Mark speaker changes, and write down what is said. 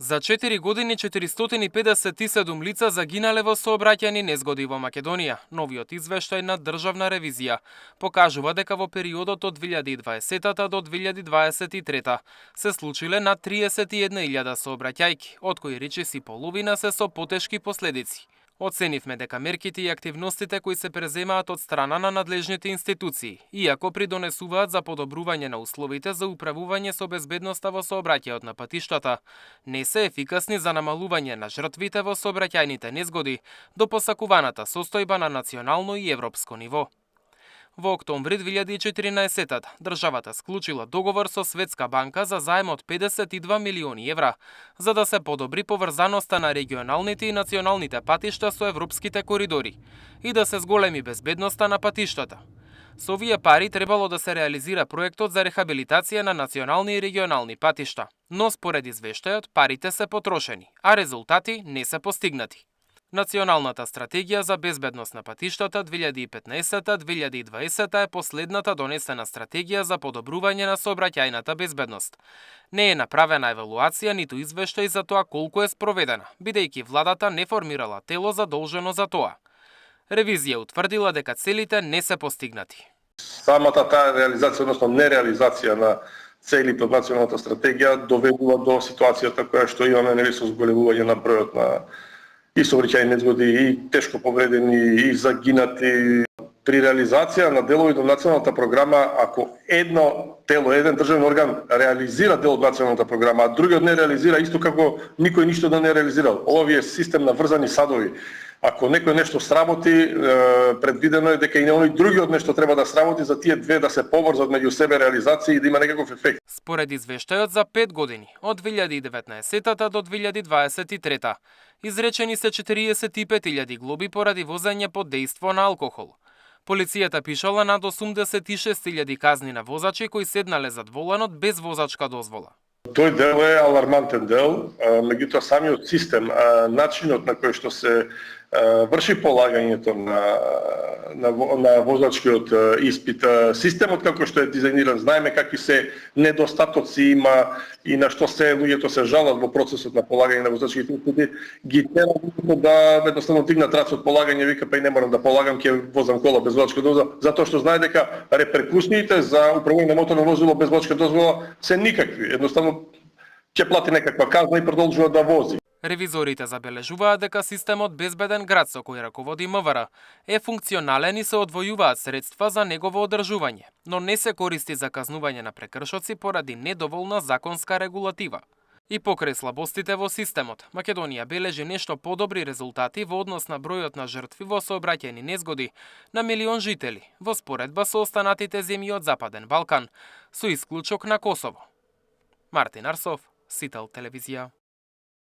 Speaker 1: За 4 години 457 лица загинале во сообраќајни незгоди во Македонија. Новиот извештај на Државна ревизија покажува дека во периодот од 2020 до 2023 се случиле над 31.000 сообраќајки, од кои речиси половина се со потешки последици. Оценивме дека мерките и активностите кои се преземаат од страна на надлежните институции, иако придонесуваат за подобрување на условите за управување со безбедноста во сообраќајот на патиштата, не се ефикасни за намалување на жртвите во сообраќајните незгоди до посакуваната состојба на национално и европско ниво. Во октомври 2014 државата склучила договор со Светска банка за заем од 52 милиони евра, за да се подобри поврзаноста на регионалните и националните патишта со европските коридори и да се зголеми безбедноста на патиштата. Со овие пари требало да се реализира проектот за рехабилитација на национални и регионални патишта, но според извештајот парите се потрошени, а резултати не се постигнати. Националната стратегија за безбедност на патиштата 2015-2020 е последната донесена стратегија за подобрување на сообраќајната безбедност. Не е направена евалуација ниту извештај за тоа колку е спроведена, бидејќи владата не формирала тело задолжено за тоа. Ревизија утврдила дека целите не се постигнати.
Speaker 2: Самата таа реализација, односно нереализација на целите од националната стратегија доведува до ситуацијата која што имаме со зголемување на бројот на и сообраќајни незгоди, и тешко повредени, и загинати. При реализација на делови од националната програма, ако едно тело, еден државен орган реализира дел од националната програма, а другиот не реализира, исто како никој ништо да не реализирал. Ова е систем на врзани садови. Ако некој нешто сработи, предвидено е дека и на оној другиот нешто треба да сработи за тие две да се поврзат меѓу себе реализација и да има некаков ефект.
Speaker 1: Според извештајот за 5 години, од 2019 до 2023, изречени се 45.000 глоби поради возење под дејство на алкохол. Полицијата пишала над 86.000 казни на возачи кои седнале зад воланот без возачка дозвола.
Speaker 2: Тој дел е алармантен дел, меѓутоа самиот систем, начинот на кој што се врши полагањето на возачкиот испит, системот како што е дизајниран, знаеме какви се недостатоци има и на што се луѓето се жалат во процесот на полагање на возачките испити, ги тера да едноставно дигнат рацот од полагање, вика па и не морам да полагам, ќе возам кола без возачка дозвола, затоа што знае дека реперкусиите за управување на моторно возило без возачка дозвола се никакви. Едноставно ќе плати некаква казна и продолжува да вози.
Speaker 1: Ревизорите забележуваат дека системот Безбеден град со кој раководи МВР е функционален и се одвојуваат средства за негово одржување, но не се користи за казнување на прекршоци поради недоволна законска регулатива. И покрај слабостите во системот, Македонија бележи нешто подобри резултати во однос на бројот на жртви во сообраќајни незгоди на милион жители, во споредба со останатите земји од Западен Балкан, со исклучок на Косово. Мартин Арсов, Сител телевизија.